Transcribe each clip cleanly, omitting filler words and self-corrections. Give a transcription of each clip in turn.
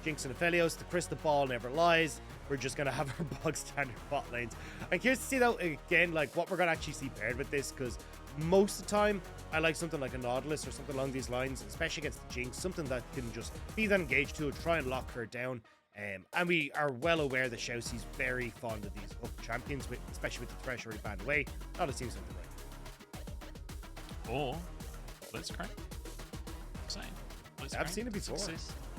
Jinx and Aphelios. The crystal ball never lies. We're just going to have our bug standard bot lanes. I'm curious to see, though, again, like what we're going to actually see paired with this, because most of the time, I like something like a Nautilus or something along these lines, especially against the Jinx, something that can just be that engage tool, try and lock her down. And we are well aware that ShiauC's very fond of these hook champions, especially with the thresh already banned away. That seems something right. Or Blitzcrank. Saying. I've seen it before.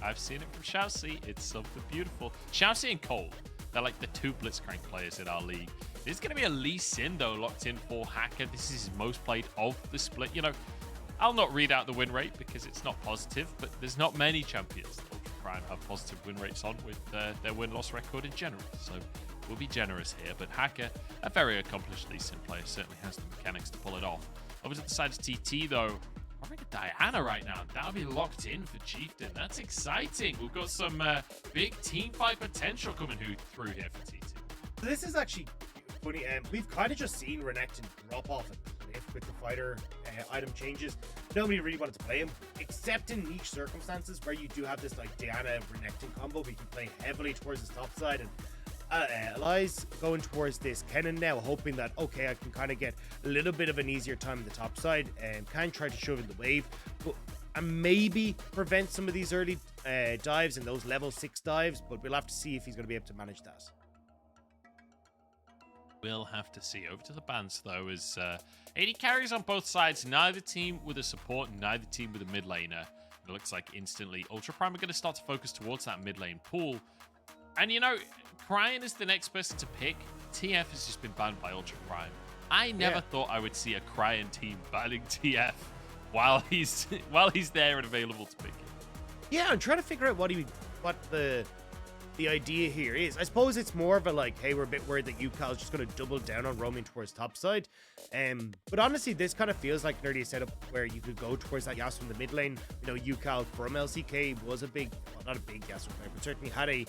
I've seen it from ShiauC. It's something beautiful. ShiauC and Cold, they're like the two Blitzcrank players in our league. There's going to be a Lee Sin, though, locked in for Hacker. This is his most played of the split. You know, I'll not read out the win rate because it's not positive, but there's not many champions that Ultra Prime have positive win rates on with their win-loss record in general. So we'll be generous here. But Hacker, a very accomplished Lee Sin player, certainly has the mechanics to pull it off. Over to the side of TT, though, I think Diana right now. That'll be locked in for Chieftain. That's exciting. We've got some big team fight potential coming through here for TT. This is actually funny. We've kind of just seen Renekton drop off a cliff with the fighter item changes. Nobody really wanted to play him, except in niche circumstances where you do have this like Diana Renekton combo. We can play heavily towards his top side, and Eli's going towards this Kennen now, hoping that, okay, I can kind of get a little bit of an easier time on the top side and can try to shove in the wave, and maybe prevent some of these early dives and those level 6 dives, but we'll have to see if he's going to be able to manage that. We'll have to see. Over to the bans, though, as AD carries on both sides. Neither team with a support, neither team with a mid laner. It looks like instantly Ultra Prime are going to start to focus towards that mid lane pool. And, you know, Cryin is the next person to pick. TF has just been banned by Ultra Prime. I never thought I would see a Cryin team banning TF while he's there and available to pick him. Yeah, I'm trying to figure out what the idea here is. I suppose it's more of a like, hey, we're a bit worried that UCal is just going to double down on roaming towards top side. But honestly, this kind of feels like an earlier setup where you could go towards that Yasuo in the mid lane. You know, UCal from LCK was a big, well, not a big Yasuo player, but certainly had a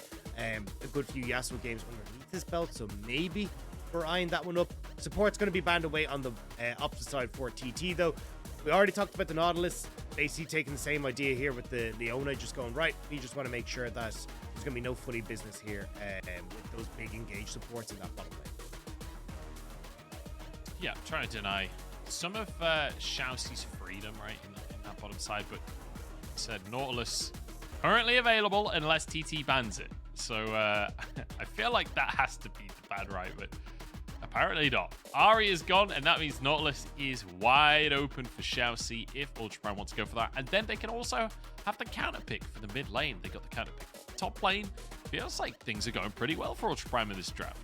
good few Yasuo games underneath his belt. So maybe we're eyeing that one up. Support's going to be banned away on the opposite side for TT, though. We already talked about the Nautilus, basically taking the same idea here with the Leona, just going, right, we just want to make sure that there's going to be no funny business here with those big engaged supports in that bottom lane. Yeah, trying to deny some of ShiauC's freedom, right, in that bottom side, but it said Nautilus currently available unless TT bans it. So I feel like that has to be the ban, right, but apparently not. Ahri is gone, and that means Nautilus is wide open for ShiauC if Ultra Prime wants to go for that. And then they can also have the counter pick for the mid lane. They got the counter pick for the top lane. Feels like things are going pretty well for Ultra Prime in this draft.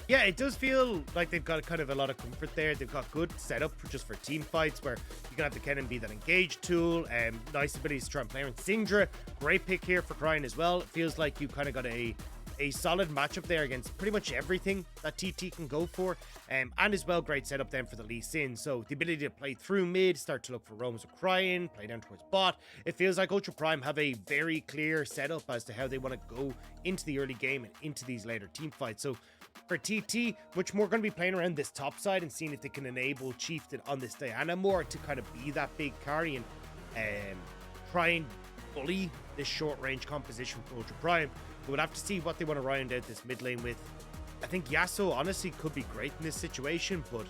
Yeah, it does feel like they've got kind of a lot of comfort there. They've got good setup just for team fights where you can have the Kennen be that engage tool. Nice abilities to try and play around Syndra. Great pick here for Cryin as well. It feels like you kind of got a solid matchup there against pretty much everything that TT can go for. And as well, great setup then for the Lee Sin. So the ability to play through mid, start to look for roams with Cryin, play down towards bot. It feels like Ultra Prime have a very clear setup as to how they want to go into the early game and into these later team fights. So for TT, much more going to be playing around this top side and seeing if they can enable Chieftain on this Diana more to kind of be that big carry and try and bully this short range composition for Ultra Prime. We'll have to see what they want to round out this mid lane with. I think Yasuo honestly could be great in this situation, but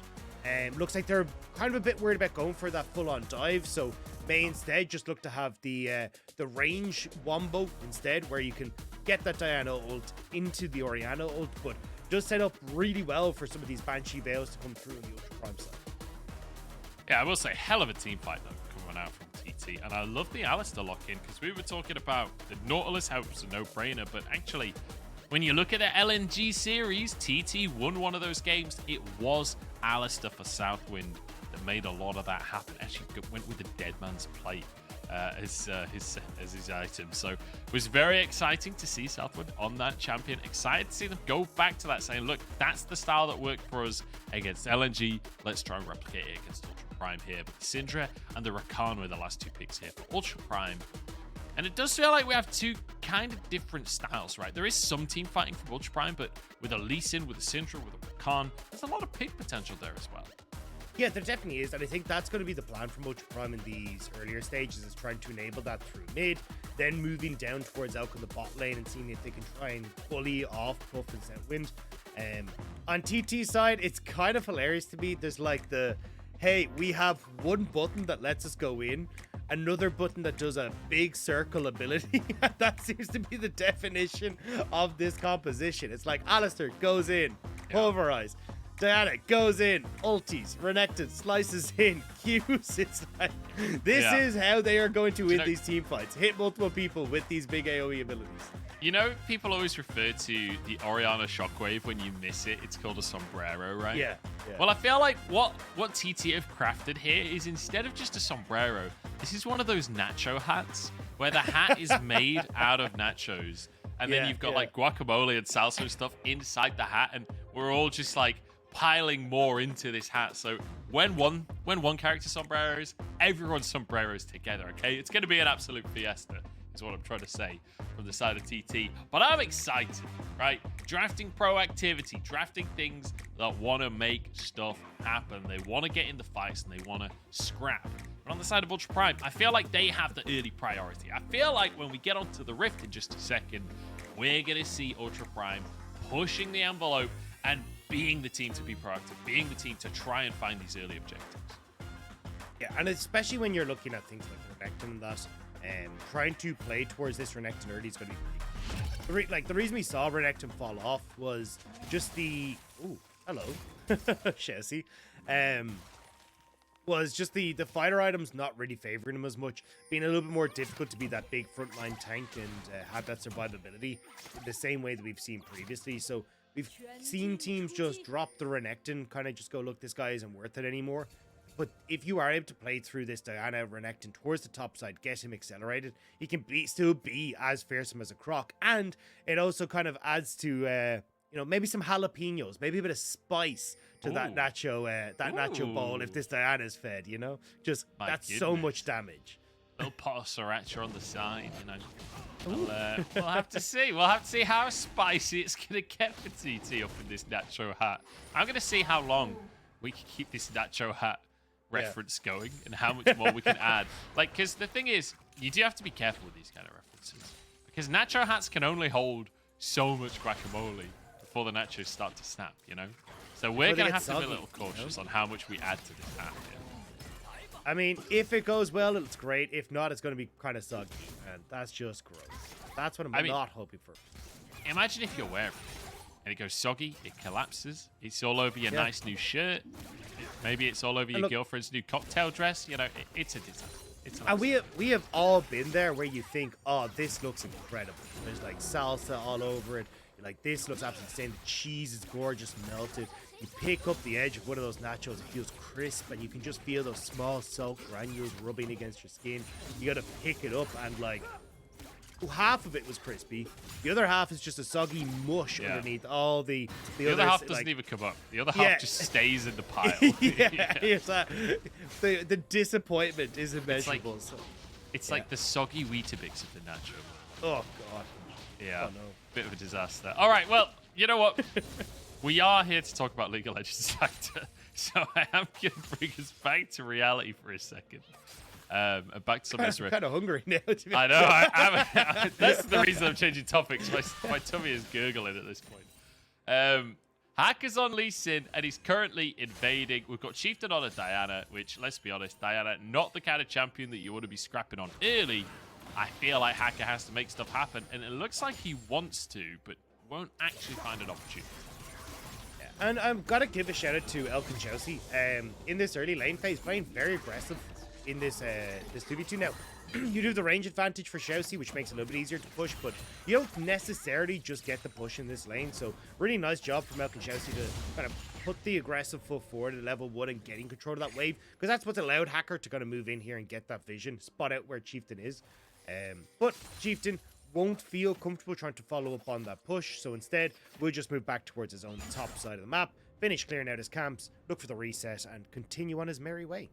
looks like they're kind of a bit worried about going for that full-on dive, so may instead just look to have the range wombo instead, where you can get that Diana ult into the Orianna ult, but does set up really well for some of these Banshee Veils to come through in the Ultra Prime side. Yeah, I will say, hell of a team fight though coming out from TT, and I love the Alistar lock-in, because we were talking about the Nautilus helps, a no-brainer, but actually, when you look at the LNG series, TT won one of those games. It was Alistar for SouthWind that made a lot of that happen. Actually went with the Dead Man's Plate as his item. So it was very exciting to see SouthWind on that champion. Excited to see them go back to that, saying, look, that's the style that worked for us against LNG. Let's try and replicate it against Ultra Prime here. But the Syndra and the Rakan were the last two picks here for Ultra Prime. And it does feel like we have two kind of different styles, right? There is some team fighting from Ultra Prime, but with a Lee Sin, with a Syndra, with a Rakan, there's a lot of pick potential there as well. Yeah, there definitely is, and I think that's going to be the plan for Ultra Prime in these earlier stages, is trying to enable that through mid, then moving down towards Elk in the bot lane and seeing if they can try and bully off Puff and SouthWind. On TT side, it's kind of hilarious to me. There's like the, hey, we have one button that lets us go in, another button that does a big circle ability. That seems to be the definition of this composition. It's like Alistar goes in, pulverize. Diana goes in, ultis, Renekton slices in, Qs. It's like, this is how they are going to win these team fights. Hit multiple people with these big AoE abilities. You know, people always refer to the Orianna shockwave when you miss it. It's called a sombrero, right? Yeah. Well, I feel like what TT have crafted here is, instead of just a sombrero, this is one of those nacho hats where the hat is made out of nachos. And then you've got like guacamole and salsa and stuff inside the hat. And we're all just like piling more into this hat. So when one character sombreros, everyone's sombreros together, okay? It's going to be an absolute fiesta, is what I'm trying to say from the side of TT. But I'm excited, right? Drafting proactivity, drafting things that want to make stuff happen. They want to get in the fights and they want to scrap. But on the side of Ultra Prime, I feel like they have the early priority. I feel like when we get onto the Rift in just a second, we're going to see Ultra Prime pushing the envelope and being the team to be proactive, being the team to try and find these early objectives. Yeah, and especially when you're looking at things like Renekton and that, trying to play towards this Renekton early is going to be pretty... the reason we saw Renekton fall off was just the... Ooh, hello. ShiauC. Was just the fighter items not really favoring him as much, being a little bit more difficult to be that big frontline tank and have that survivability the same way that we've seen previously. So we've seen teams just drop the Renekton, kind of just go, look, this guy isn't worth it anymore. But if you are able to play through this Diana Renekton towards the top side, get him accelerated, he can still be as fearsome as a croc. And it also kind of adds to, maybe some jalapenos, maybe a bit of spice to that nacho bowl if this Diana is fed, Just, that's so much damage. Little pot of sriracha on the side, We'll have to see. We'll have to see how spicy it's going to get for TT up in this nacho hat. I'm going to see how long we can keep this nacho hat reference going and how much more we can add. Because the thing is, you do have to be careful with these kind of references. Because nacho hats can only hold so much guacamole before the nachos start to snap, So we're going to have to be a little cautious on how much we add to this hat. I mean, if it goes well, it's great. If not, it's going to be kind of soggy. And that's just gross. That's what I'm not hoping for. Imagine if you're wearing it and it goes soggy, it collapses, it's all over your nice new shirt. Maybe it's all over your girlfriend's new cocktail dress. It's a disaster. And we have all been there where you think, oh, this looks incredible. There's like salsa all over it. You're like, this looks absolutely insane. The cheese is gorgeous, melted. You pick up the edge of one of those nachos, it feels crisp, and you can just feel those small salt granules rubbing against your skin. You got to pick it up, and like, half of it was crispy. The other half is just a soggy mush underneath all the other half doesn't even come up. The other half just stays in the pile. The disappointment is immeasurable. It's like the soggy Weetabix of the nacho. Oh, God. Yeah. Oh, no. Bit of a disaster. All right, well, you know what? We are here to talk about League of Legends Factor, so I am going to bring us back to reality for a second. And back to some I'm kind of hungry now. I know. That's the reason I'm changing topics. My tummy is gurgling at this point. Hacker's on Lee Sin, and he's currently invading. We've got Chieftain on a Diana, which, let's be honest, Diana, not the kind of champion that you want to be scrapping on early. I feel like Hacker has to make stuff happen, and it looks like he wants to, but won't actually find an opportunity. And I'm got to give a shout out to Elk and ShiauC. In this early lane phase, playing very aggressive in this 2v2 now. You do have the range advantage for ShiauC, which makes it a little bit easier to push, but you don't necessarily just get the push in this lane. So really nice job from Elk and ShiauC to kind of put the aggressive foot forward at level 1 and getting control of that wave, because that's what's allowed Hacker to kind of move in here and get that vision, spot out where Chieftain is. But Chieftain won't feel comfortable trying to follow up on that push, so instead we'll just move back towards his own top side of the map, finish clearing out his camps, look for the reset, and continue on his merry way.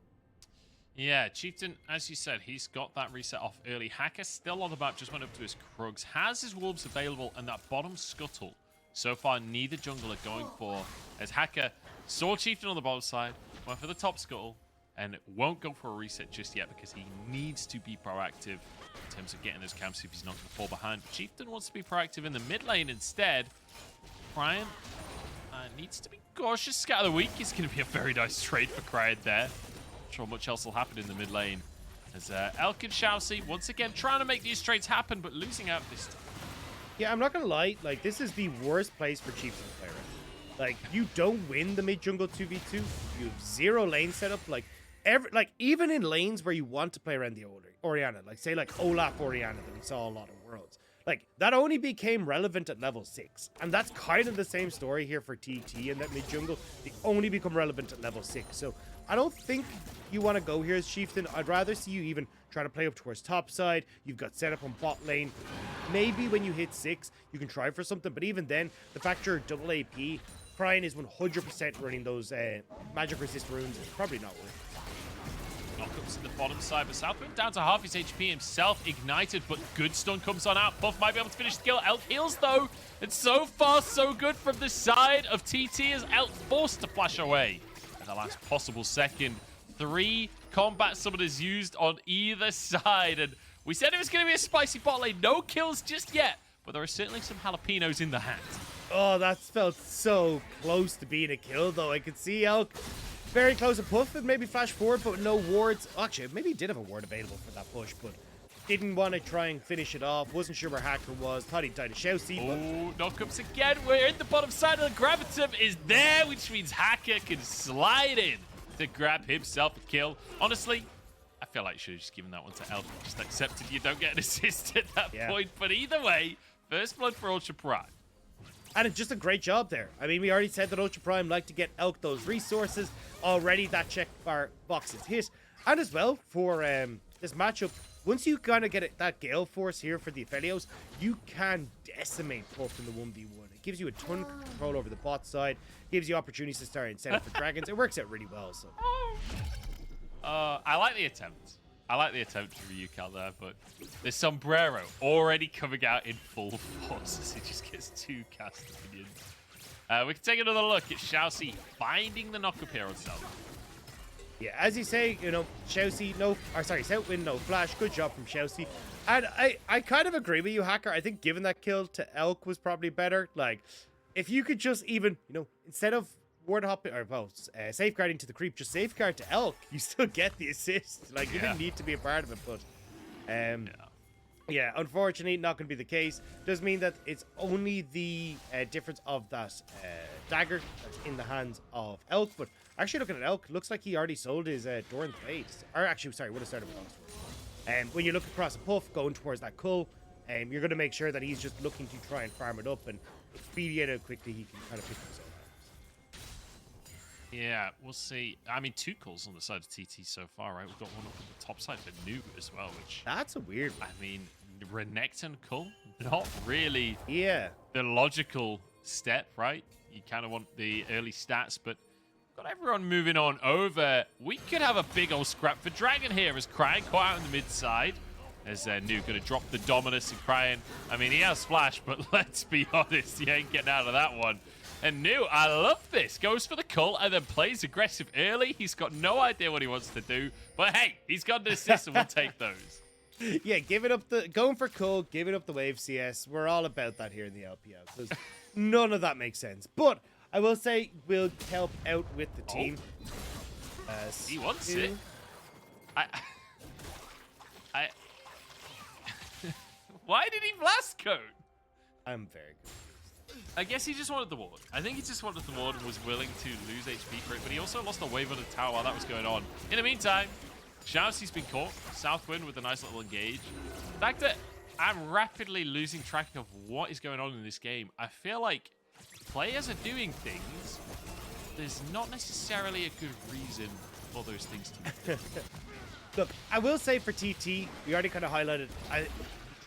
Yeah, Chieftain, as you said, he's got that reset off early. Hacker still on the map, just went up to his Krugs, has his Wolves available, and that bottom scuttle. So far, neither jungle are going for, as Hacker saw Chieftain on the bottom side, went for the top scuttle, and won't go for a reset just yet because he needs to be proactive in terms of getting those camps if he's not going to fall behind. But Chieftain wants to be proactive in the mid lane instead. Cryin needs to be cautious. Scatter the Weak is going to be a very nice trade for Cryin there. Not sure much else will happen in the mid lane. As Elk and ShiauC once again trying to make these trades happen, but losing out this time. Yeah, I'm not going to lie. Like, this is the worst place for Chieftain to play around. Like, you don't win the mid-jungle 2v2. You have 0 lane setup. Like, even in lanes where you want to play around the Orianna, like, say, like, Olaf Orianna that we saw a lot of Worlds. Like, that only became relevant at level 6. And that's kind of the same story here for TT and that mid-jungle. They only become relevant at level 6. So, I don't think you want to go here as Chieftain. I'd rather see you even try to play up towards top side. You've got setup on bot lane. Maybe when you hit 6, you can try for something. But even then, the fact you're double AP, Cryin is 100% running those magic resist runes. It's probably not worth it. Knockups to the bottom side, but SouthWind down to half his HP himself, ignited, but good stun comes on out. Puff might be able to finish the kill. Elk heals though, and so far so good from the side of TT as Elk forced to flash away at the last possible second. 3 combat summoners used on either side, and we said it was going to be a spicy bot lane. No kills just yet, but there are certainly some jalapenos in the hat. Oh, that felt so close to being a kill though. I could see Elk very close to Puff and maybe flash forward, but no wards. Actually, maybe he did have a ward available for that push, but didn't want to try and finish it off. Wasn't sure where Hacker was. Thought he died to ShiauC. Oh, knockups again. We're in the bottom side of the Gravitum is there, which means Hacker can slide in to grab himself a kill. Honestly, I feel like you should have just given that one to Elk. Just accepted you don't get an assist at that point. But either way, first blood for Ultra Prime. And it's just a great job there. I mean, we already said that Ultra Prime like to get Elk those resources. Already that check bar box is hit. And as well, for this matchup, once you kind of get that Gale Force here for the Aphelios, you can decimate Puff in the 1v1. It gives you a ton of control over the bot side. Gives you opportunities to start and set up for dragons. It works out really well. So, I like the attempt. I like the attempt for UCal there, but the sombrero already coming out in full force as he just gets 2 cast opinions. We can take another look at ShiauC finding the knockup here on South. Yeah, as you say, you know, SouthWind, no flash. Good job from ShiauC. And I kind of agree with you, Hacker. I think giving that kill to Elk was probably better. Like, if you could just even, you know, instead of ward hopping or safeguarding to the creep, just safeguard to Elk, you still get the assist. Like, you didn't need to be a part of it, but yeah, unfortunately not going to be the case. Does mean that it's only the difference of that dagger that's in the hands of Elk. But actually looking at Elk, looks like he already sold his Doran's Blade. Or actually, sorry, would have started with Longsword. When you look across a Puff going towards that Cull, you're going to make sure that he's just looking to try and farm it up, and speed it out quickly, he can kind of pick himself. Yeah, we'll see. I mean, 2 calls on the side of TT so far, right? We've got one up on the top side for Noob as well, which... That's a weird one. I mean, Renekton cull? Not really the logical step, right? You kind of want the early stats, but got everyone moving on over. We could have a big old scrap for Dragon here as Cryin caught out in the mid side. As Noob going to drop the Dominus and Cryin. I mean, he has flash, but let's be honest, he ain't getting out of that one. And Noob, I love this. Goes for the cull and then plays aggressive early. He's got no idea what he wants to do. But hey, he's got an assist and we'll take those. Yeah, going for cull, giving up the wave CS. We're all about that here in the LPL. Because none of that makes sense. But I will say we'll help out with the team. He wants it. Why did he blast code? I'm very good. I guess he just wanted the ward. I think he just wanted the ward and was willing to lose HP for it, but he also lost a wave on the tower while that was going on. In the meantime, ShiauC's been caught. SouthWind with a nice little engage. Dagda, I'm rapidly losing track of what is going on in this game. I feel like players are doing things. There's not necessarily a good reason for those things to be done. Look, I will say for TT, we already kind of highlighted,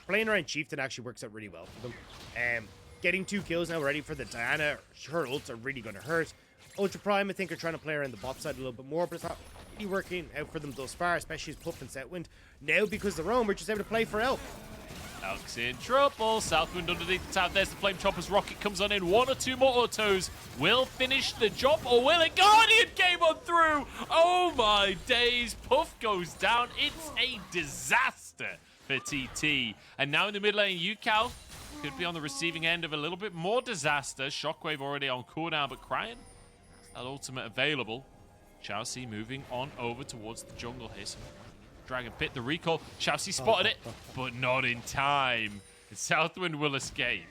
playing around Chieftain actually works out really well for them. Getting 2 kills now ready for the Diana. Her ults are really going to hurt. Ultra Prime, I think, are trying to play around the bot side a little bit more, but it's not really working out for them thus far, especially as Puff and SouthWind. Now, because of their own, we're just able to play for Elk. Elk's in trouble. SouthWind underneath the tower. There's the Flame Chopper's rocket comes on in. 1 or 2 more autos will finish the job, or will it? Guardian came on through. Oh my days. Puff goes down. It's a disaster for TT. And now in the mid lane, UCal could be on the receiving end of a little bit more disaster. Shockwave already on cooldown, but Cryin, that ultimate available. ShiauC moving on over towards the jungle here. So Dragon Pit, the recall. ShiauC spotted it, but not in time. And SouthWind will escape.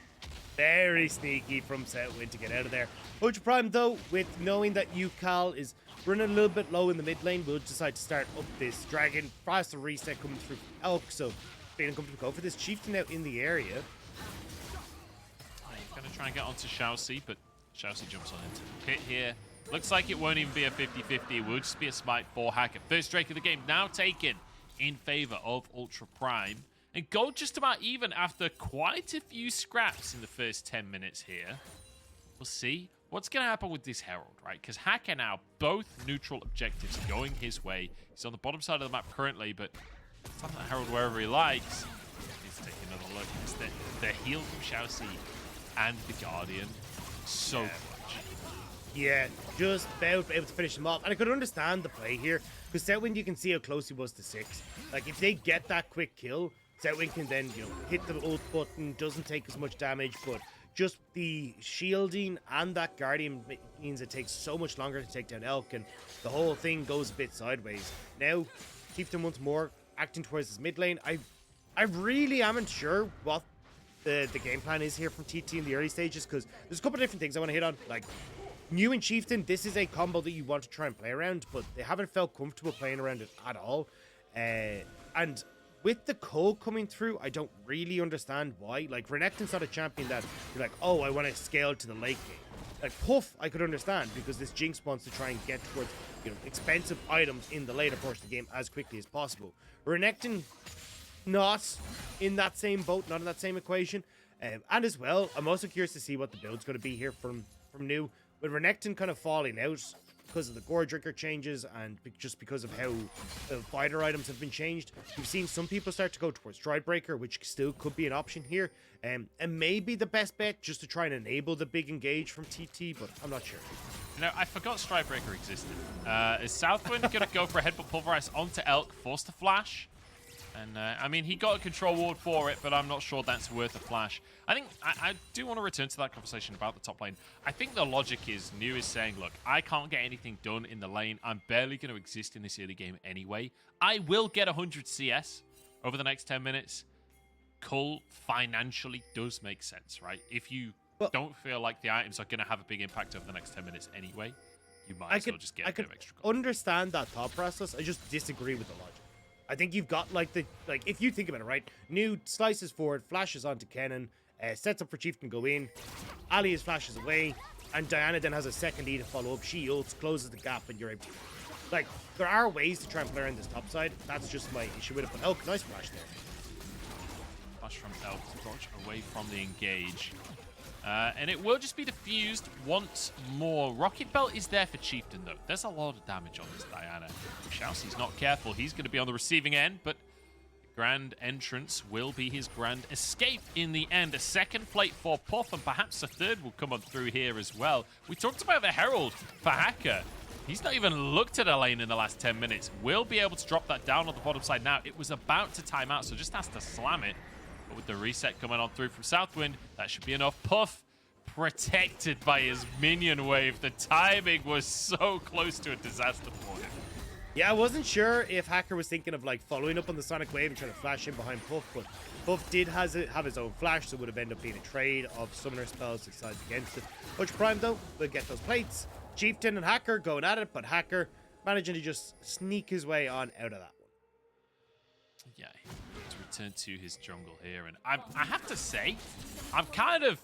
Very sneaky from SouthWind to get out of there. Ultra Prime, though, with knowing that UCal is running a little bit low in the mid lane, will decide to start up this Dragon. Faster reset coming through from Elk, so feeling comfortable to go for this Chieftain out in the area. He's going to try and get onto ShiauC, but ShiauC jumps on into the pit here. Looks like it won't even be a 50-50. It will just be a smite for Hacker. First Drake of the game now taken in favor of Ultra Prime. And gold just about even after quite a few scraps in the first 10 minutes here. We'll see what's going to happen with this Herald, right? Because Hacker now, both neutral objectives going his way. He's on the bottom side of the map currently, but he's on that Herald wherever he likes. Let's take another look. It's the heal from ShiauC and the Guardian. So clutch. Yeah, just about able to finish them off. And I could understand the play here, because SouthWind, you can see how close he was to 6. Like, if they get that quick kill, SouthWind can then, you know, hit the ult button, doesn't take as much damage, but just the shielding and that Guardian means it takes so much longer to take down Elk, and the whole thing goes a bit sideways. Now, Chieftain once more acting towards his mid lane. I really am unsure what the game plan is here from TT in the early stages, because there's a couple of different things I want to hit on. Like, New and Chieftain, this is a combo that you want to try and play around, but they haven't felt comfortable playing around it at all. And with the Cole coming through, I don't really understand why. Like, Renekton's not a champion that you're like, oh, I want to scale to the late game. Like, Puff, I could understand, because this Jinx wants to try and get towards, you know, expensive items in the later portion of the game as quickly as possible. Renekton, not in that same boat, not in that same equation. And as well, I'm also curious to see what the build's going to be here from New. With Renekton kind of falling out because of the Gore Drinker changes and just because of how the fighter items have been changed, we've seen some people start to go towards Stridebreaker, which still could be an option here. And maybe the best bet just to try and enable the big engage from TT, but I'm not sure. You know, I forgot Stridebreaker existed. Is SouthWind going to go for a Headbutt Pulverize onto Elk, force the flash? And, I mean, he got a control ward for it, but I'm not sure that's worth a flash. I think I do want to return to that conversation about the top lane. I think the logic is, New is saying, look, I can't get anything done in the lane. I'm barely going to exist in this early game anyway. I will get 100 CS over the next 10 minutes. Cull financially does make sense, right? If you don't feel like the items are going to have a big impact over the next 10 minutes anyway, you might as well just get a bit of extra gold. Understand that thought process. I just disagree with the logic. I think you've got, like, if you think about it, right? New slices forward, flashes onto Kennen, sets up for Chieftain to go in. Alias flashes away, and Diana then has a second E to follow up. She ults, closes the gap, and you're able to... Like, there are ways to try and play around this top side. That's just my issue with it. But Elk, nice flash there. Flash from Elk to dodge away from the engage. And it will just be diffused once more. Rocket Belt is there for Chieftain, though. There's a lot of damage on this Diana. ShiauC's not careful. He's going to be on the receiving end, but the grand entrance will be his grand escape in the end. A second plate for Puff, and perhaps a third will come on through here as well. We talked about the Herald for Hacker. He's not even looked at a lane in the last 10 minutes. Will be able to drop that down on the bottom side now. It was about to time out, so just has to slam it. But with the reset coming on through from SouthWind, that should be enough. Puff protected by his minion wave. The timing was so close to a disaster for him. Yeah, I wasn't sure if Hacker was thinking of, like, following up on the Sonic Wave and trying to flash in behind Puff, but Puff did have his own flash, so it would have ended up being a trade of summoner spells to decide against it. Ultra Prime, though, will get those plates. Chieftain and Hacker going at it, but Hacker managing to just sneak his way on out of that one. Yeah, to return to his jungle here, and I have to say, I'm kind of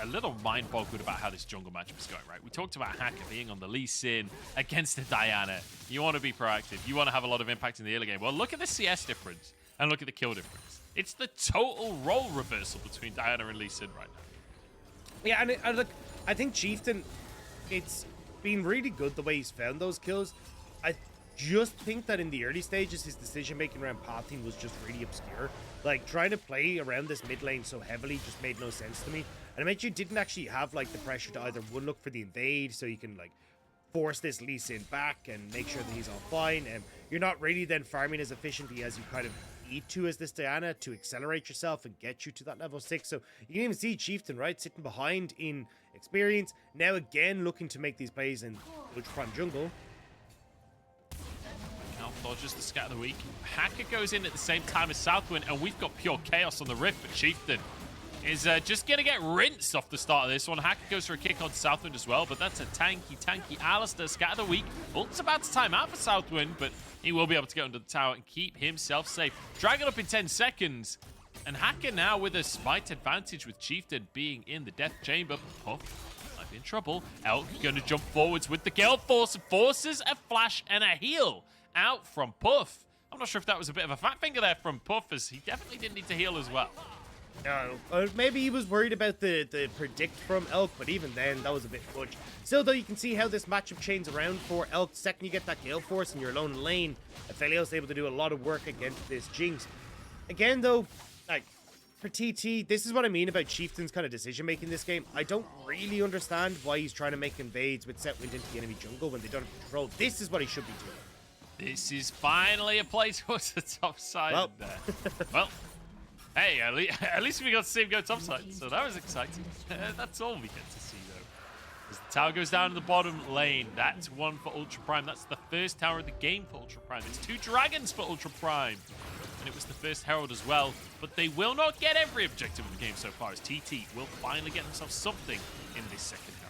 a little mind-boggled about how this jungle matchup is going, right? We talked about Hacker being on the Lee Sin against the Diana. You want to be proactive. You want to have a lot of impact in the early game. Well, look at the CS difference and look at the kill difference. It's the total role reversal between Diana and Lee Sin right now. Yeah, and look, I think Chieftain, it's been really good the way he's found those kills. I just think that in the early stages, his decision-making around pathing was just really obscure. Like, trying to play around this mid lane so heavily just made no sense to me. And it meant you didn't actually have, like, the pressure to either one look for the invade so you can, like, force this Lee Sin back and make sure that he's all fine. And you're not really then farming as efficiently as you kind of need to as this Diana to accelerate yourself and get you to that level 6. So you can even see Chieftain, right, sitting behind in experience. Now again looking to make these plays in Ultra Prime jungle. Cal dodges the scat of the week. Hacker goes in at the same time as SouthWind, and we've got pure chaos on the Rift, but Chieftain is just going to get rinsed off the start of this one. Hacker goes for a kick on SouthWind as well, but that's a tanky Alistar. Scat of the week. Ult's about to time out for SouthWind, but he will be able to get under the tower and keep himself safe. Dragon up in 10 seconds. And Hacker now with a smite advantage with Chieftain being in the death chamber. Puff might be in trouble. Elk going to jump forwards with the Gale Force. Forces a flash and a heal out from Puff. I'm not sure if that was a bit of a fat finger there from Puff, as he definitely didn't need to heal as well. No, maybe he was worried about the predict from Elk, but even then, that was a bit much. Still, though, you can see how this matchup chains around for Elk. Second, you get that Gale Force and you're alone in lane. Aphelios able to do a lot of work against this Jinx. Again, though, like, for TT, this is what I mean about Chieftain's kind of decision-making in this game. I don't really understand why he's trying to make invades with SouthWind into the enemy jungle when they don't have control. This is what he should be doing. This is finally a play towards the top side. Well, well. Hey, at least we got to see him go topside, so that was exciting. That's all we get to see, though. As the tower goes down to the bottom lane, that's one for Ultra Prime. That's the first tower of the game for Ultra Prime. It's 2 dragons for Ultra Prime. And it was the first Herald as well. But they will not get every objective of the game so far, as TT will finally get themselves something in this second Herald.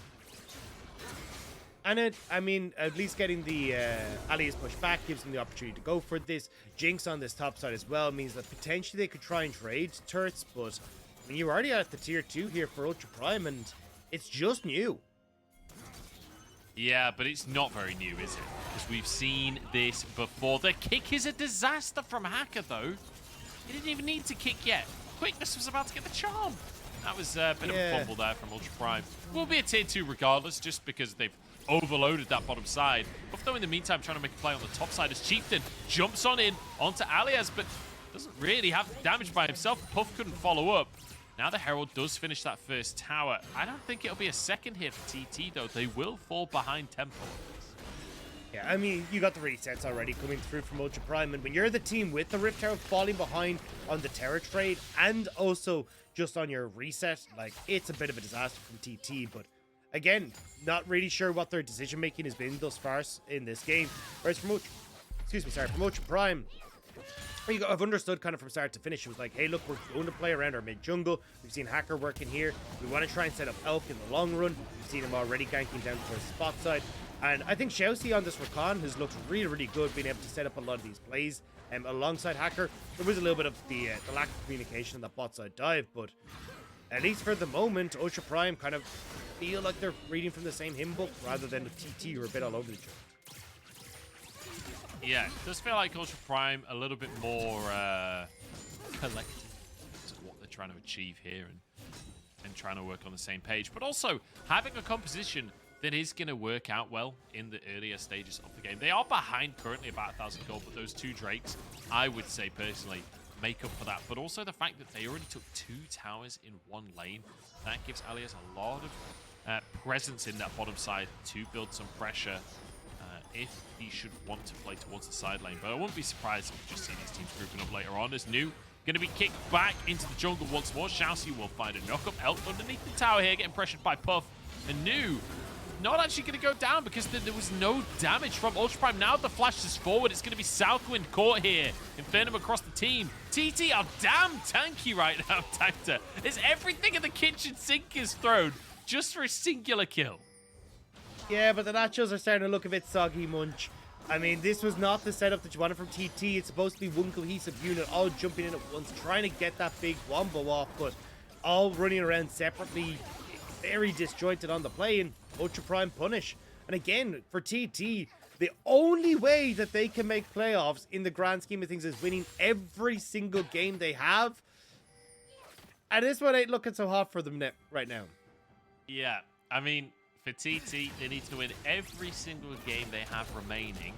And I mean, at least getting the Alias push back gives them the opportunity to go for this. Jinx on this top side as well means that potentially they could try and trade turrets, but I mean, you're already at the tier 2 here for Ultra Prime, and it's just new. Yeah, but it's not very new, is it? Because we've seen this before. The kick is a disaster from Hacker, though. He didn't even need to kick yet. Quickness was about to get the charm. That was a bit of a fumble there from Ultra Prime. Will be a tier 2 regardless, just because they've overloaded that bottom side. Puff, though, in the meantime, trying to make a play on the top side as Chieftain jumps on in onto Alias, but doesn't really have the damage by himself. Puff couldn't follow up. Now the Herald does finish that first tower. I don't think it'll be a second here for TT, though. They will fall behind tempo. Yeah, I mean, you got the resets already coming through from Ultra Prime, and when you're the team with the Rift Tower falling behind on the Terra trade and also just on your reset, like, it's a bit of a disaster from TT, but again, not really sure what their decision-making has been thus far in this game. Whereas from Ultra Prime, I've understood kind of from start to finish. It was like, hey, look, we're going to play around our mid-jungle. We've seen Hacker working here. We want to try and set up Elk in the long run. We've seen him already ganking down towards the spot side. And I think ShiauC on this Rakan has looked really, really good, being able to set up a lot of these plays alongside Hacker. There was a little bit of the lack of communication on that bot side dive, but at least for the moment, Ultra Prime kind of feel like they're reading from the same hymn book rather than the TT who are a bit all over each other. Yeah, it does feel like Ultra Prime a little bit more collective to what they're trying to achieve here and trying to work on the same page. But also having a composition that is going to work out well in the earlier stages of the game. They are behind currently about 1,000 gold, but those 2 Drakes, I would say personally, make up for that. But also the fact that they already took 2 towers in 1 lane, that gives Alias a lot of presence in that bottom side to build some pressure if he should want to play towards the side lane. But I wouldn't be surprised if we just see these teams grouping up later on. As New going to be kicked back into the jungle once more. ShiauC will find a knock-up. Elk underneath the tower here, getting pressured by Puff. And New not actually going to go down because there was no damage from Ultra Prime. Now the flash is forward. It's going to be SouthWind caught here. Infernum across the team. TT are damn tanky right now, Dagda. Is everything in the kitchen sink is thrown just for a singular kill. Yeah, but the nachos are starting to look a bit soggy, Munch. I mean, this was not the setup that you wanted from TT. It's supposed to be one cohesive unit, all jumping in at once, trying to get that big wombo off, but all running around separately, very disjointed on the play, and Ultra Prime punish. And again, for TT, the only way that they can make playoffs in the grand scheme of things is winning every single game they have. And this one ain't looking so hot for them right now. Yeah, I mean, for TT, they need to win every single game they have remaining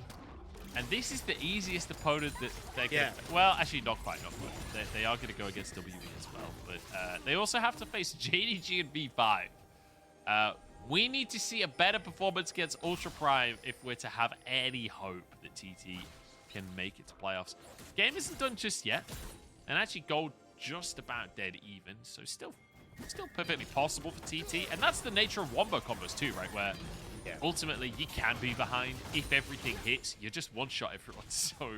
And this is the easiest opponent that they can... Well, actually, not quite. They are going to go against WE as well. But they also have to face JDG and V5. We need to see a better performance against Ultra Prime if we're to have any hope that TT can make it to playoffs. The game isn't done just yet. And actually, Gold just about dead even. So still perfectly possible for TT. And that's the nature of wombo combos too, right? Where... yeah. Ultimately, you can be behind. If everything hits, you just one-shot everyone. So,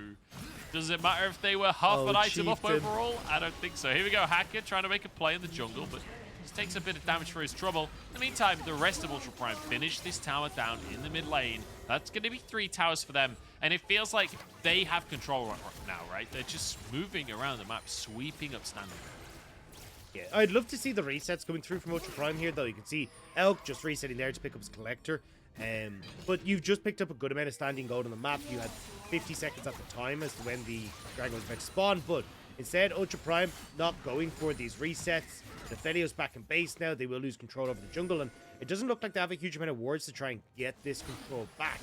does it matter if they were half an item off overall? I don't think so. Here we go. Hacker trying to make a play in the jungle, but just takes a bit of damage for his trouble. In the meantime, the rest of Ultra Prime finish this tower down in the mid lane. That's going to be 3 towers for them. And it feels like they have control right now, right? They're just moving around the map, sweeping up standing. Yeah, I'd love to see the resets coming through from Ultra Prime here, though. You can see Elk just resetting there to pick up his collector. But you've just picked up a good amount of standing gold on the map. You had 50 seconds at the time as to when the dragon was about to spawn, but instead Ultra Prime not going for these resets. The Aphelios back in base now. They will lose control over the jungle, and it doesn't look like they have a huge amount of wards to try and get this control back.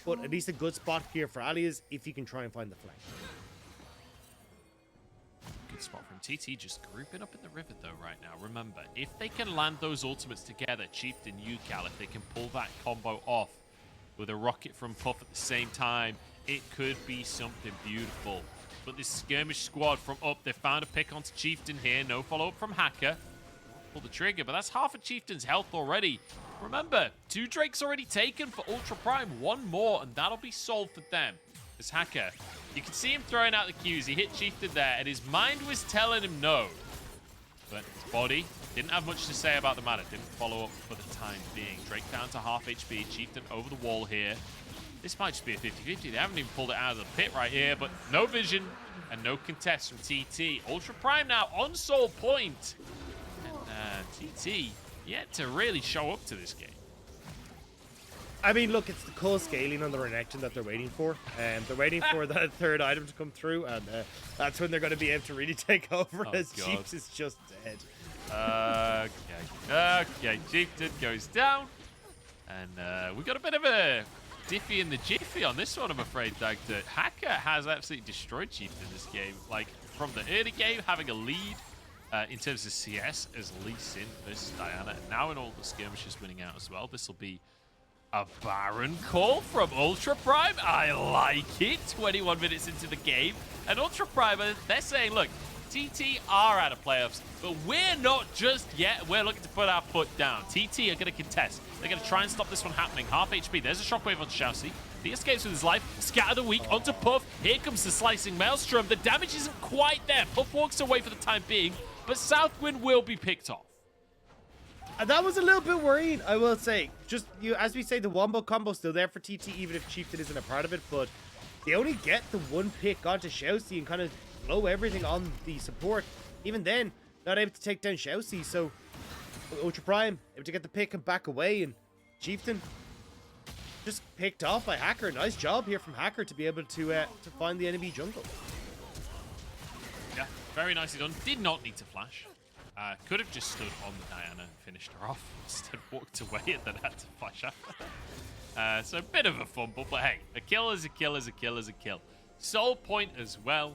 But at least a good spot here for Aphelios if he can try and find the flank. Good spot from TT, just grouping up in the river though right now. Remember, if they can land those ultimates together, Chieftain, UCal, if they can pull that combo off with a rocket from Puff at the same time, it could be something beautiful. But this skirmish squad from up, they found a pick onto Chieftain here. No follow-up from Hacker. Pull the trigger, but that's half a Chieftain's health already. Remember, 2 Drakes already taken for Ultra Prime. 1 more, and that'll be solved for them. This Hacker, you can see him throwing out the Qs. He hit Chieftain there, and his mind was telling him no. But his body didn't have much to say about the matter. Didn't follow up for the time being. Drake down to half HP. Chieftain over the wall here. This might just be a 50-50. They haven't even pulled it out of the pit right here, but no vision and no contest from TT. Ultra Prime now on soul point. And TT yet to really show up to this game. I mean, look, it's the cold scaling on the Renekton that they're waiting for. They're waiting for that 3rd item to come through, and that's when they're going to be able to really take over, as Chiefs is just dead. Okay, Chieftain goes down. And we got a bit of a Diffy in the Jiffy on this one, I'm afraid, Dagda. Hacker has absolutely destroyed Chieftain in this game. Like, from the early game, having a lead in terms of CS as Lee Sin versus Diana. And now in all the skirmishes winning out as well. This will be a Baron call from Ultra Prime. I like it. 21 minutes into the game. And Ultra Prime, they're saying, look, TT are out of playoffs, but we're not just yet. We're looking to put our foot down. TT are going to contest. They're going to try and stop this one happening. Half HP. There's a shockwave on ShiauC. He escapes with his life. Scatter the weak onto Puff. Here comes the slicing Maelstrom. The damage isn't quite there. Puff walks away for the time being, but SouthWind will be picked off. That was a little bit worrying, I will say. Just, as we say, the wombo combo still there for TT, even if Chieftain isn't a part of it, but they only get the 1 pick onto ShiauC and kind of blow everything on the support. Even then, not able to take down ShiauC, so Ultra Prime able to get the pick and back away, and Chieftain just picked off by Hacker. Nice job here from Hacker to be able to find the enemy jungle. Yeah, very nicely done. Did not need to flash. Could have just stood on the Diana and finished her off. Instead walked away and then had to flash after. So a bit of a fumble, but hey, a kill is a kill is a kill is a kill. Soul point as well.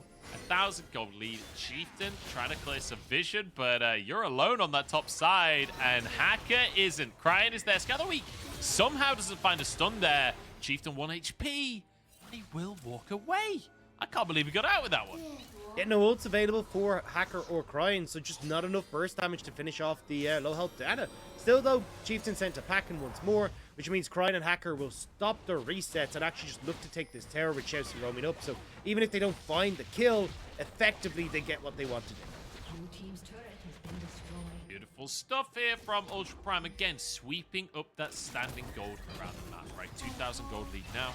1,000 gold lead. Chieftain trying to clear some vision, but you're alone on that top side, and Hacker isn't. Cryin is there. Scatter weak. Somehow doesn't find a stun there. Chieftain 1 HP. He will walk away. I can't believe he got out with that one. Yeah, no ults available for Hacker or Cryin, so just not enough burst damage to finish off the low health Dagda. Still though, Chieftain sent a pack in once more, which means Cryin and Hacker will stop their resets and actually just look to take this tower with ShiauC roaming up. So even if they don't find the kill, effectively they get what they want to do. Blue team's turret has been destroyed. Beautiful stuff here from Ultra Prime, again sweeping up that standing gold around the map, right? 2,000 gold lead now.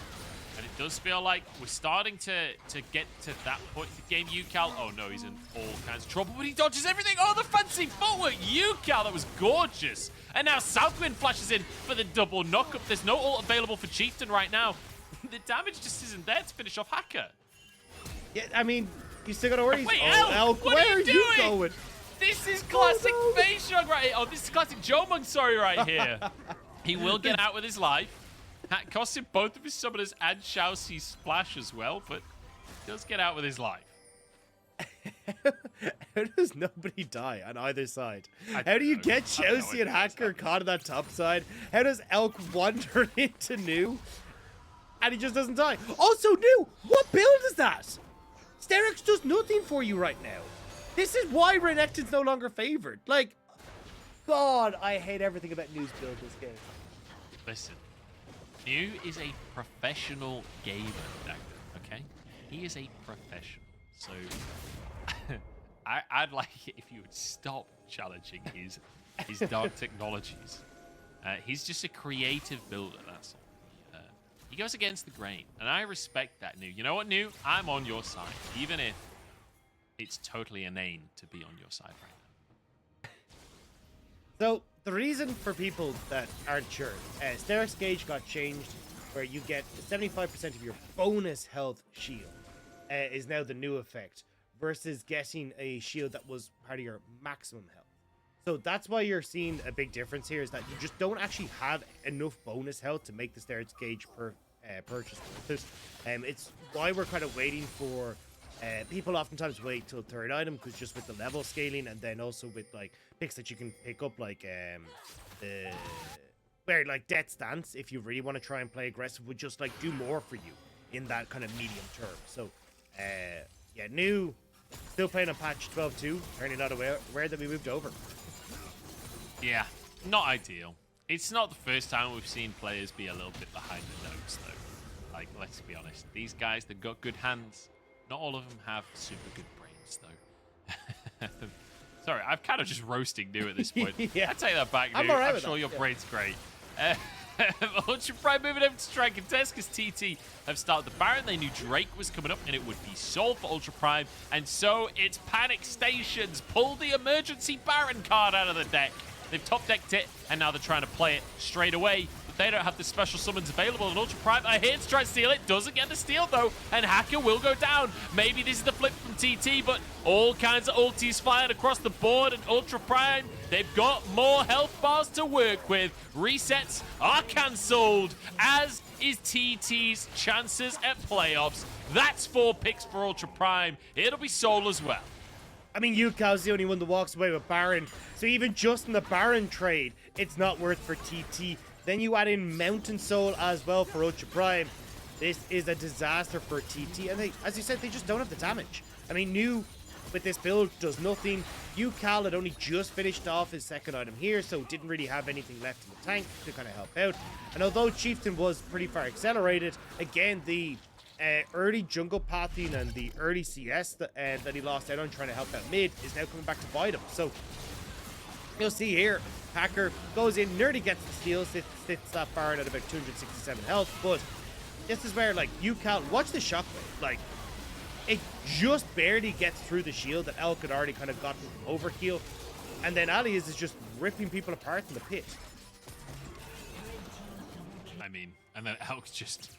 And it does feel like we're starting to get to that point in the game. UCal, oh no, he's in all kinds of trouble, but he dodges everything. Oh, the fancy footwork. UCal, that was gorgeous. And now SouthWind flashes in for the double knockup. There's no ult available for Chieftain right now. The damage just isn't there to finish off Hacker. Yeah, I mean, you still gotta worry. Wait, oh, Elk, what where are you doing? Going? This is classic face shot right here. Oh, this is classic Joe Mung, sorry, right here. He will get out with his life. That cost him both of his summoners and ShiauC's splash as well, but he does get out with his life. How does nobody die on either side? How do you get ShiauC and Hacker caught on that top side? How does Elk wander into Nu? And he just doesn't die. Also, Nu, what build is that? Sterix does nothing for you right now. This is why Renekton's no longer favored. Like, God, I hate everything about Nu's build this game. Listen, Nu is a professional gamer, Dagda, okay? He is a professional. So, I'd like it if you would stop challenging his dark technologies. He's just a creative builder, that's all. He goes against the grain, and I respect that, Nu. You know what, Nu? I'm on your side, even if it's totally inane to be on your side right now. So, the reason for people that aren't sure, Sterix Gauge got changed where you get 75% of your bonus health shield is now the new effect versus getting a shield that was part of your maximum health. So that's why you're seeing a big difference here, is that you just don't actually have enough bonus health to make the Sterix Gauge purchase worth it. It's why we're kind of waiting for people oftentimes wait till third item, because just with the level scaling and then also with like picks that you can pick up like where like Death Stance, if you really want to try and play aggressive, would just like do more for you in that kind of medium term. So yeah, Nu still playing on patch 12.2, apparently not aware that we moved over. Yeah, not ideal. It's not the first time we've seen players be a little bit behind the nose, though. Like, let's be honest. These guys, they've got good hands. Not all of them have super good brains, though. Sorry, I'm kind of just roasting Nu at this point. Yeah. I take that back, Nu. I'm sure your brain's great. Ultra Prime moving over to try and contest because TT have started the Baron. They knew Drake was coming up and it would be sold for Ultra Prime. And so it's Panic Stations. Pull the emergency Baron card out of the deck. They've top decked it and now they're trying to play it straight away. But they don't have the special summons available. And Ultra Prime are here to try and steal it. Doesn't get the steal though. And Hacker will go down. Maybe this is the flip from TT, but all kinds of ultis fired across the board. And Ultra Prime, they've got more health bars to work with. Resets are cancelled, as is TT's chances at playoffs. That's 4 picks for Ultra Prime. It'll be Soul as well. I mean, Yukao's the only one that walks away with Baron. So even just in the Baron trade, it's not worth for TT. Then you add in Mountain Soul as well for Ultra Prime. This is a disaster for TT. And they, as you said, they just don't have the damage. I mean, Nu with this build does nothing. Cal had only just finished off his second item here, so didn't really have anything left in the tank to kind of help out. And although Chieftain was pretty far accelerated, again, the early jungle pathing and the early CS that he lost out on trying to help out mid is now coming back to bite him. So you'll see here, Hacker goes in, nearly gets the steal, sits that Baron at about 267 health, but this is where, like, Cal, watch the shockwave, like, it just barely gets through the shield that Elk had already kind of gotten overkill, and then Alias is just ripping people apart in the pit. I mean, and then Elk just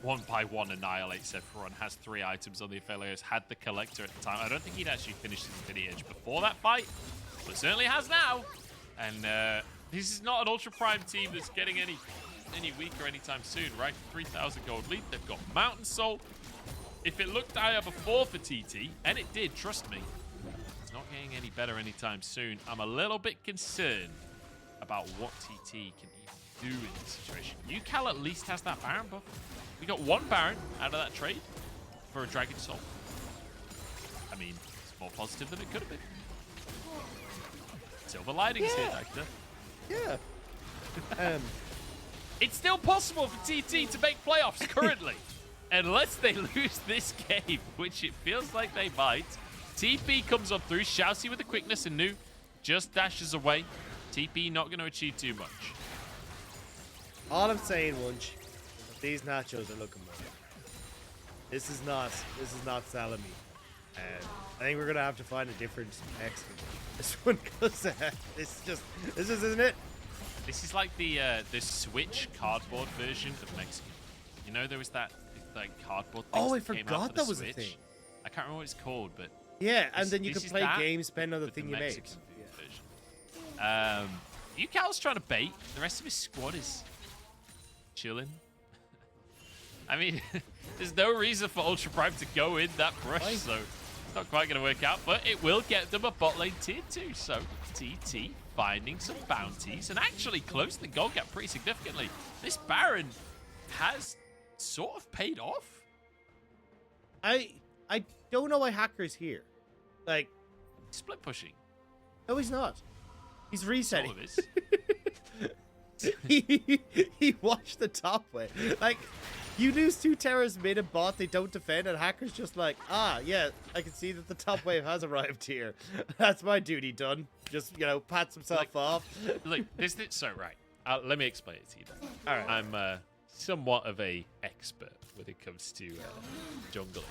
one by one annihilates everyone, has 3 items on the Aphelios, had the Collector at the time. I don't think he'd actually finished his lineage before that fight, but certainly has now. And this is not an Ultra Prime team that's getting any weaker anytime soon, right? 3,000 gold lead. They've got Mountain Soul. If it looked dire before for TT, and it did, trust me, it's not getting any better anytime soon. I'm a little bit concerned about what TT can even do in this situation. Cal at least has that Baron buff. We got 1 Baron out of that trade for a Dragon Soul. I mean, it's more positive than it could have been. Silver linings here, Dagda. Yeah. It's still possible for TT to make playoffs currently. Unless they lose this game, which it feels like they might. TP comes up through. ShiauC with the quickness, and Nu just dashes away. TP not going to achieve too much. All I'm saying, Munch, is that these nachos are looking good. This is not salami. And I think we're gonna have to find a different Mexican. This one goes. This isn't it. This is like the Switch cardboard version of Mexican. You know, there was that like cardboard thing. Oh, I that came out forgot for that the was Switch. a thing. I can't remember what it's called, but yeah, and then you could play that, games depending on the thing you made. Version. Cal's trying to bait. The rest of his squad is chilling. I mean, there's no reason for Ultra Prime to go in that brush, so it's not quite going to work out, but it will get them a bot lane tier 2. So TT finding some bounties and actually closing the goal gap pretty significantly. This Baron has sort of paid off. I don't know why Hacker's here. Like, Split pushing. no, he's not. He's resetting. All of this. he watched the top way. Like, you lose 2 terrors mid and bot, they don't defend, and Hacker's just like, ah, yeah, I can see that the top wave has arrived here. That's my duty done. Just, you know, pats himself off. Look, so right. Let me explain it to you then. All right. I'm somewhat of a expert when it comes to jungling.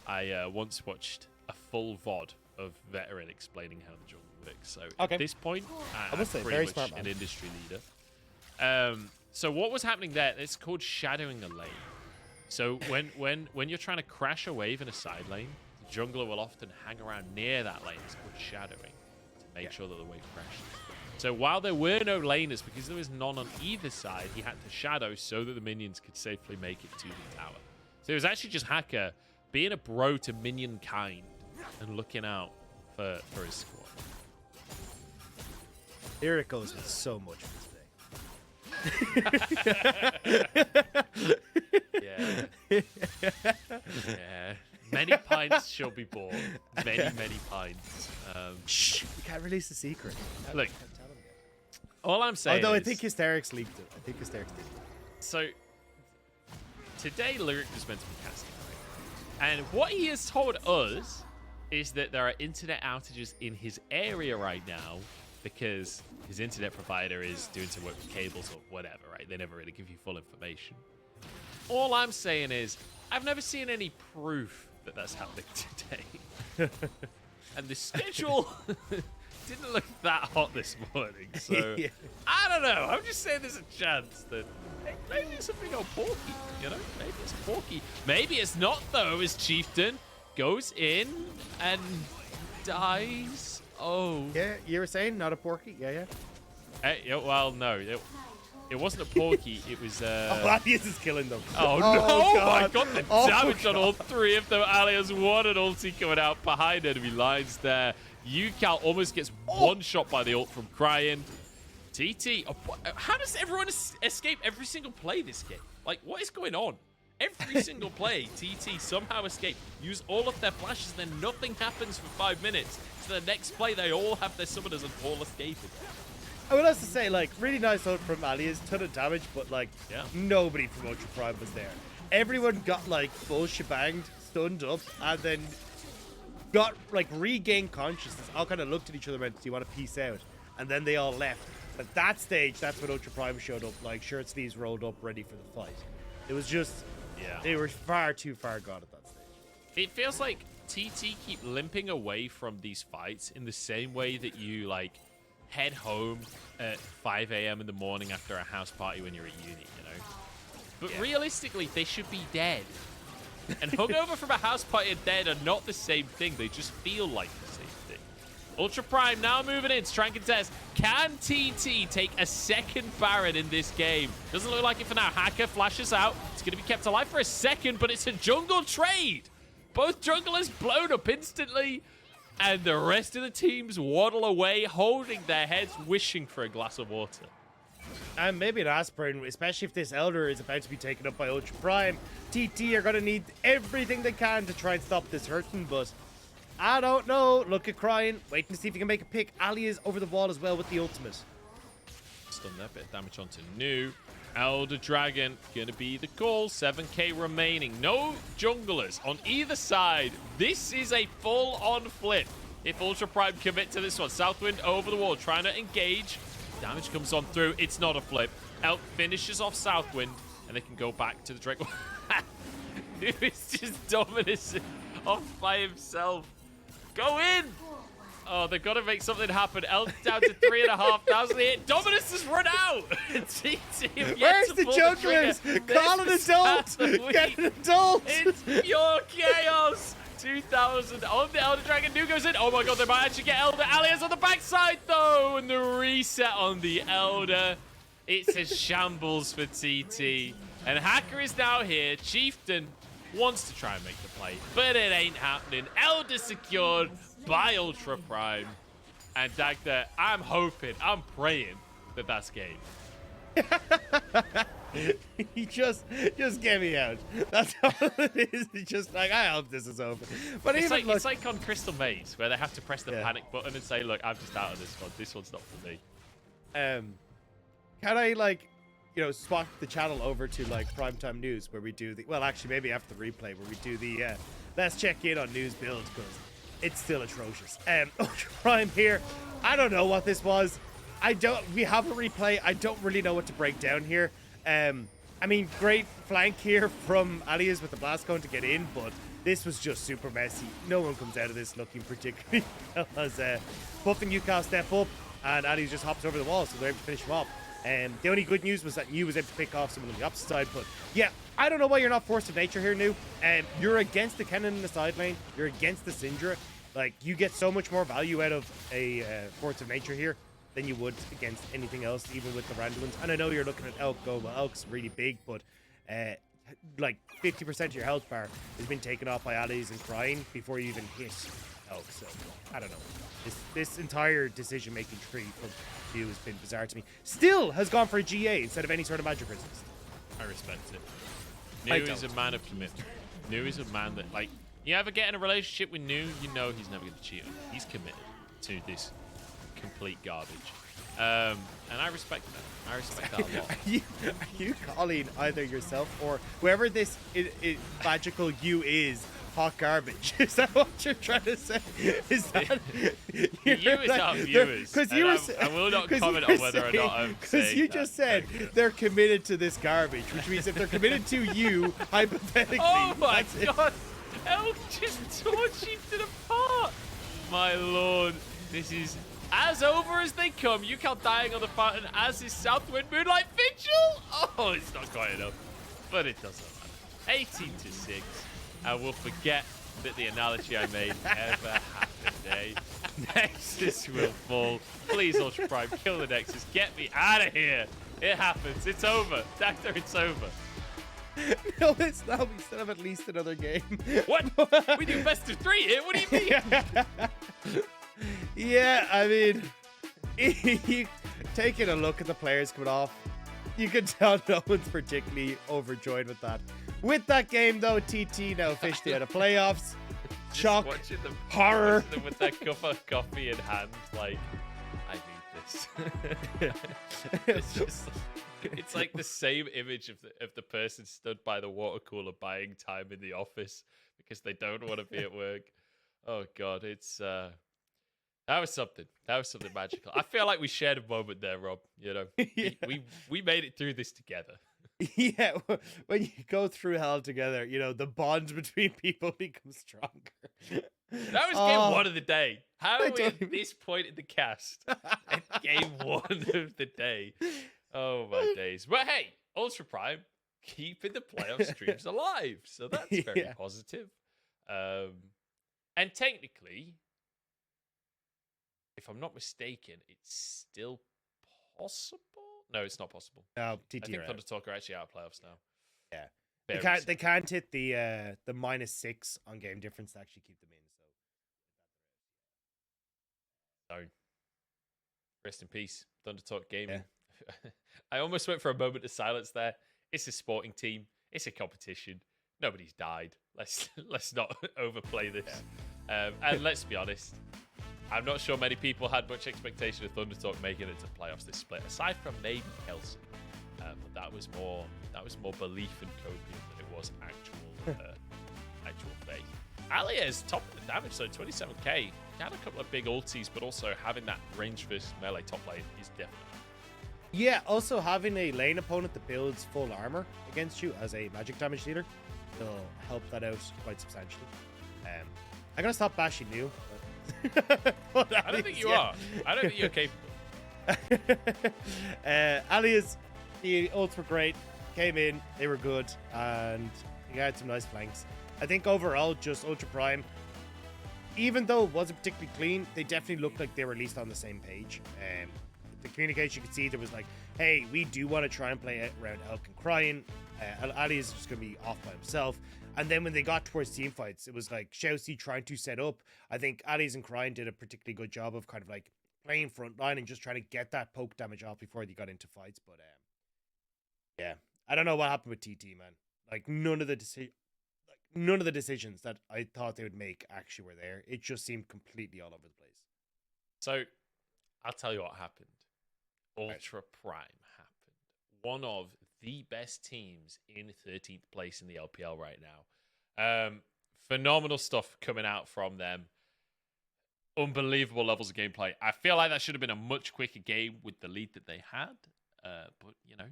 I once watched a full VOD of Veteran explaining how the jungle works. So at this point, I'm say, pretty very much smart an man. industry leader. So what was happening there? It's called shadowing a lane. So when you're trying to crash a wave in a side lane, the jungler will often hang around near that lane. It's called shadowing to make sure that the wave crashes. So while there were no laners, because there was none on either side, he had to shadow so that the minions could safely make it to the tower. So it was actually just Hacker being a bro to minion kind and looking out for his squad. Here it goes with so much for Yeah. Yeah. Many pints shall be born. Many pints. Shh, you can't release the secret. Look, Can't tell him yet. all I'm saying Although I is, think Hysterics leaked it. I think Hysterics leaked it. so today Lyric was meant to be casting, right? And what he has told us is that there are internet outages in his area right now because his internet provider is doing some work with cables or whatever, right? They never really give you full information. All I'm saying is, I've never seen any proof that that's happening today. And the schedule didn't look that hot this morning, so Yeah. I don't know. I'm just saying there's a chance that maybe it's something on Porky, you know? Maybe it's Porky. Maybe it's not, though, as Chieftain goes in and dies. Oh. Yeah, you were saying not a Porky? Yeah. Well, no. It wasn't a Porky. It was... Aphelios is killing them. Oh, no! Oh my God. god, the Oh, damage on God. all 3 of them. Alias one and ulti coming out behind enemy lines there. UCal almost gets one shot by the ult from Cryin. TT, how does everyone escape every single play this game? Like, what is going on? Every single play, TT somehow escape. Use all of their flashes, then nothing happens for 5 minutes. So the next play, they all have their summoners and all escaping. I would have to say, like, really nice ult from Alias, ton of damage, but, like, Yeah. nobody from Ultra Prime was there. Everyone got, like, full shebanged, stunned up, and then got, like, regained consciousness. All kind of looked at each other and went, do you want to peace out? And then they all left. At that stage, that's when Ultra Prime showed up, like, shirt sleeves rolled up, ready for the fight. It was just, they were far too far gone at that stage. It feels like TT keep limping away from these fights in the same way that you, like, head home at 5 a.m. in the morning after a house party when you're at uni, you know? But realistically, they should be dead. And hungover from a house party and dead are not the same thing. They just feel like the same thing. Ultra Prime now moving in to try and contest. Can TT take a second Baron in this game? Doesn't look like it for now. Hacker flashes out. It's going to be kept alive for a second, but it's a jungle trade. Both junglers blown up instantly. And the rest of the teams waddle away, holding their heads, wishing for a glass of water. And maybe an aspirin, especially if this Elder is about to be taken up by Ultra Prime. TT are going to need everything they can to try and stop this hurting, but I don't know. Look at Cryin, waiting to see if he can make a pick. Ali is over the wall as well with the ultimate. Stun that bit of damage onto New. Elder Dragon going to be the call. 7k remaining. No junglers on either side. This is a full-on flip if Ultra Prime commit to this one. SouthWind over the wall, trying to engage. Damage comes on through. It's not a flip. Elk finishes off SouthWind, and they can go back to the Drake. It's just Dominus off by himself. Go in! Oh, they've got to make something happen. Elk down to 3,500 hit. Dominus has run out! Where's the jugglers? Call an adult! Get an adult! It's pure chaos! 2,000 on the Elder Dragon. New goes in. Oh my god, they might actually get Elder. Alias on the backside though! And the reset on the Elder It's a shambles for TT. And Hacker is now here. Chieftain wants to try and make the play, but it ain't happening. Elder secured by Ultra Prime. And Dagda, I'm hoping, I'm praying that that's game. He just get me out. That's all it is. It's just like, I hope this is over. But It's like on Crystal Maze, where they have to press the Yeah. panic button and say, look, I'm just out of this one. This one's not for me. can I, like, you know, swap the channel over to, like, primetime news, where we do the, well, actually, maybe after the replay, where we do the, let's check in on news builds, because it's still atrocious. Ultra Prime here. I don't know what this was. We have a replay. I don't really know what to break down here. I mean, great flank here from Aphelios with the blast cone to get in, but this was just super messy. No one comes out of this looking particularly well, as Puff and UCAL step up, and Aphelios just hops over the wall, so they're able to finish him off. The only good news was that New was able to pick off someone on the opposite side, but yeah, I don't know why you're not forced of nature here, New. You're against the Kennen in the side lane. You're against the Syndra. Like, you get so much more value out of a force of nature here than you would against anything else, even with the random ones. And I know you're looking at Elk go, well, Elk's really big, but like 50% of your health bar has been taken off by Aphelios and Cryin before you even hit Elk. So I don't know. This entire decision-making tree from you has been bizarre to me. Still has gone for a GA instead of any sort of magic resist. I respect it. New is a man of commitment. New is a man that, like, you ever get in a relationship with New, you know he's never going to cheat on you. He's committed to this complete garbage. And I respect that. I respect that a lot. Are you calling either yourself or whoever this magical you is hot garbage? Is that what you're trying to say? Is that You is our viewers. Because you were I will not comment on whether or not I'm saying because you just said they're committed to this garbage, which means if they're committed to you, hypothetically, oh my that's it. god! Elk just tore Chieftain apart! My lord, this is as over as they come. UCAL dying on the fountain, as is SouthWind Moonlight Vigil! Oh, it's not quite enough. But it doesn't matter. 18-6. And we'll forget that the analogy I made ever happened, eh? Nexus will fall. Please, Ultra Prime, kill the Nexus. Get me out of here. It happens. It's over. Dagda, it's over. No, it's not. We still have at least another game. What? We do best of 3 here? What do you mean? Yeah, I mean, taking a look at the players coming off, you can tell no one's particularly overjoyed with that. With that game, though, TT now officially out of playoffs. Shock, watching them, horror. watching them with that cup of coffee in hand, like, I need this. It's just, it's like the same image of the person stood by the water cooler buying time in the office because they don't want to be at work. Oh God, it's that was something. That was something magical. I feel like we shared a moment there, Rob. You know, Yeah. we made it through this together. Yeah, when you go through hell together, you know, the bond between people becomes stronger. That was game 1 of the day. How I are we don't at even- this point in the cast? At game 1 of the day. Oh my days. But hey, Ultra Prime keeping the playoff streams alive. So that's very Yeah. positive. And technically, if I'm not mistaken, it's still possible. No, it's not possible. No, I TT think are out. Thunder Talk are actually out of playoffs now. Yeah. Very They can't hit the -6 on game difference to actually keep them in. So So, rest in peace, Thunder Talk Gaming. I almost went for a moment of silence there. It's a sporting team. It's a competition. Nobody's died. Let's not overplay this. And let's be honest, I'm not sure many people had much expectation of Thunder Talk making it to playoffs this split, aside from maybe Kelsey. But that was more belief and coping than it was actual faith. Aphelios top of the damage, so 27k. He had a couple of big ultis, but also having that range versus melee top lane is definitely. yeah, also having a lane opponent that builds full armor against you as a magic damage dealer will help that out quite substantially. I'm gonna stop bashing you. But I don't think you are. I don't think you're capable. Aphelios, the ults were great. Came in, they were good, and he had some nice flanks. I think overall, just Ultra Prime, even though it wasn't particularly clean, they definitely looked like they were at least on the same page. the communication you could see there was like, hey, we do want to try and play around Elk and Cryin. Ali is just going to be off by himself. And then when they got towards team fights, it was like ShiauC trying to set up. I think Ali's and Cryin did a particularly good job of kind of like playing front line and just trying to get that poke damage off before they got into fights. But yeah, I don't know what happened with TT, man. Like none of the decisions that I thought they would make actually were there. It just seemed completely all over the place. So I'll tell you what happened. Ultra Prime happened. One of the best teams in 13th place in the LPL right now. Phenomenal stuff coming out from them. Unbelievable levels of gameplay. I feel like that should have been a much quicker game with the lead that they had. But, you know,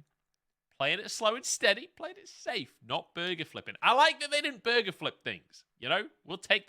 playing it slow and steady, playing it safe, not burger flipping. I like that they didn't burger flip things. You know, we'll take that